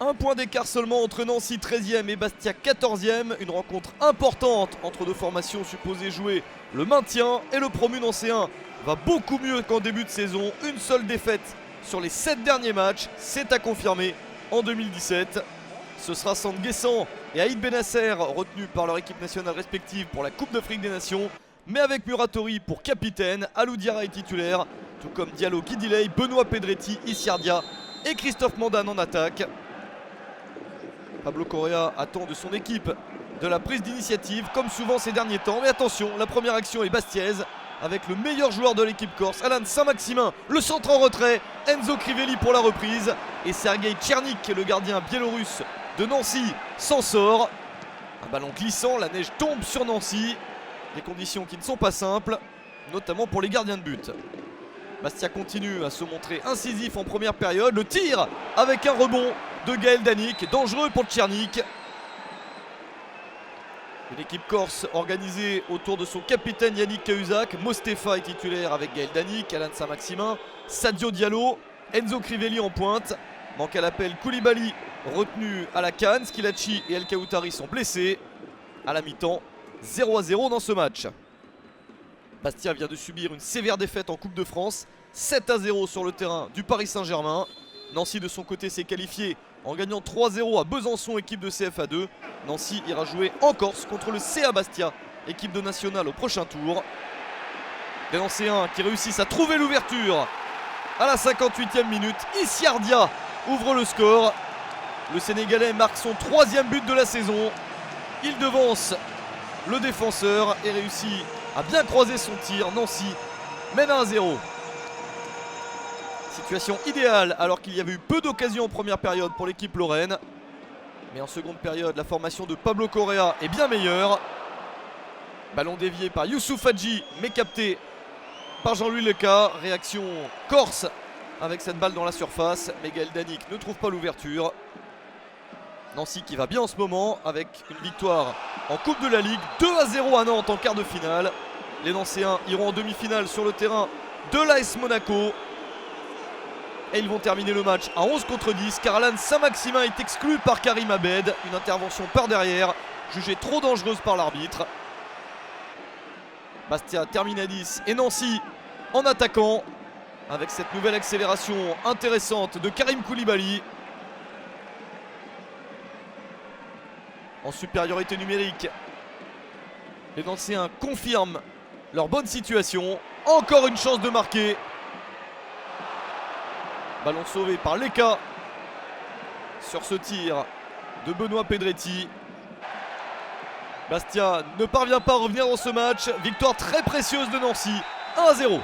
Un point d'écart seulement entre Nancy 13e et Bastia 14e. Une rencontre importante entre deux formations supposées jouer le maintien. Et le promu nancéen va beaucoup mieux qu'en début de saison. Une seule défaite sur les 7 derniers matchs. C'est à confirmer en 2017. Ce sera Sande Guessant et Aïd Benasser retenus par leur équipe nationale respective pour la Coupe d'Afrique des Nations. Mais avec Muratori pour capitaine, Alou Diarra est titulaire. Tout comme Diallo, Guidiley, Benoît Pedretti, Issiardia et Christophe Mandane en attaque. Pablo Correa attend de son équipe de la prise d'initiative comme souvent ces derniers temps. Mais attention, la première action est bastiaise avec le meilleur joueur de l'équipe corse, Alan Saint-Maximin, le centre en retrait, Enzo Crivelli pour la reprise et Sergei Tchernik, le gardien biélorusse de Nancy, s'en sort. Un ballon glissant, la neige tombe sur Nancy. Des conditions qui ne sont pas simples, notamment pour les gardiens de but. Bastia continue à se montrer incisif en première période. Le tir avec un rebond de Gaël Danic, dangereux pour Tchernik. Une équipe corse organisée autour de son capitaine Yannick Cahuzac. Mostefa est titulaire avec Gaël Danic, Alan Saint-Maximin, Sadio Diallo, Enzo Crivelli en pointe. Manque à l'appel Koulibaly, retenu à la canne. Skilacci et El Kaoutari sont blessés. À la mi-temps, 0-0 dans ce match. Bastia vient de subir une sévère défaite en Coupe de France, 7-0 sur le terrain du Paris Saint-Germain. Nancy de son côté s'est qualifié en gagnant 3-0 à Besançon, équipe de CFA2. Nancy ira jouer en Corse contre le CA Bastia, équipe de nationale au prochain tour. Les Nancéens qui réussissent à trouver l'ouverture à la 58e minute. Issiardia ouvre le score. Le Sénégalais marque son 3e but de la saison. Il devance le défenseur et réussit à bien croiser son tir. Nancy mène à 1-0. Situation idéale alors qu'il y avait eu peu d'occasions en première période pour l'équipe lorraine. Mais en seconde période, la formation de Pablo Correa est bien meilleure. Ballon dévié par Youssouf Hadji, mais capté par Jean-Louis Leca. Réaction corse avec cette balle dans la surface. Mais Gaël Danic ne trouve pas l'ouverture. Nancy qui va bien en ce moment avec une victoire en Coupe de la Ligue. 2-0 à Nantes en quart de finale. Les Nancéens iront en demi-finale sur le terrain de l'AS Monaco. Et ils vont terminer le match à 11 contre 10 car Alan Saint-Maximin est exclu par Karim Abed. Une intervention par derrière, jugée trop dangereuse par l'arbitre. Bastia termine à 10 et Nancy en attaquant avec cette nouvelle accélération intéressante de Karim Koulibaly. En supériorité numérique, les Nancéens confirment leur bonne situation. Encore une chance de marquer. Ballon sauvé par Leca sur ce tir de Benoît Pedretti. Bastia ne parvient pas à revenir dans ce match. Victoire très précieuse de Nancy, 1-0.